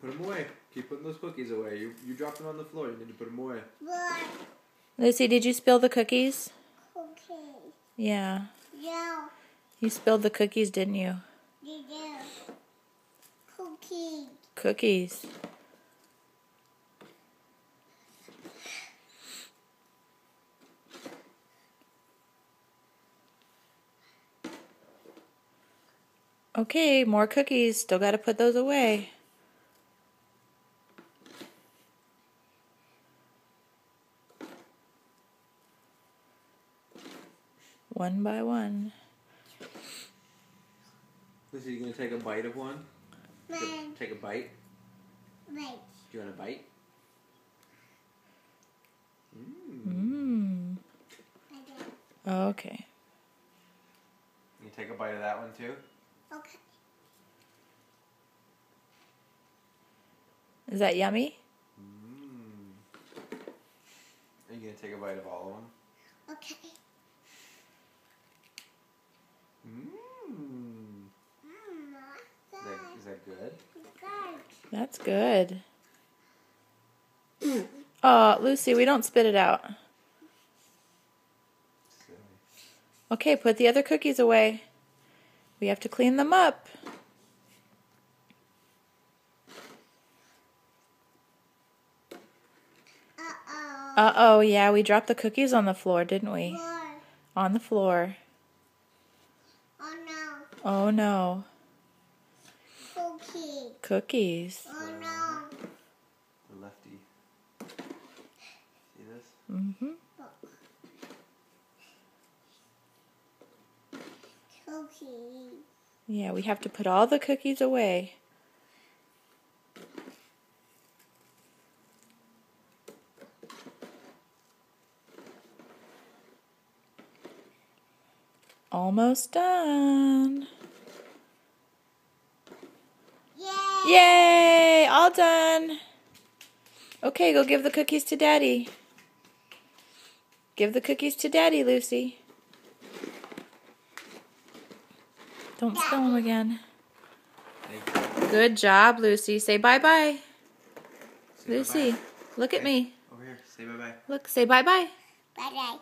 Put them away. Keep putting those cookies away. You dropped them on the floor. You need to put them away. Lucy, did you spill the cookies? Cookies. Yeah. Yeah. You spilled the cookies, didn't you? Yeah. Cookies. Cookies. Okay, more cookies. Still got to put those away. One by one. Lucy, you gonna take a bite of one? Take a bite? Right. Do you want a bite? Okay. You take a bite of that one too? Okay. Is that yummy? Are you gonna take a bite of all of them? Okay. Is that good? Good. That's good. Oh, Lucy, we don't spit it out. Silly. Okay, put the other cookies away. We have to clean them up. Uh-oh. Uh-oh, yeah, we dropped the cookies on the floor, didn't we? Floor. On the floor. Oh no. Oh, no. Cookie. Cookies. Oh no. The lefty. See this? Mm-hmm. Cookie. Yeah, we have to put all the cookies away. Almost done. Yay! Yay! All done. Okay, go give the cookies to Daddy. Give the cookies to Daddy, Lucy. Don't spill them again. Thank you. Good job, Lucy. Say bye-bye. Say Lucy, bye-bye. look at me. Over here. Say bye-bye. Look, say bye-bye. Bye-bye.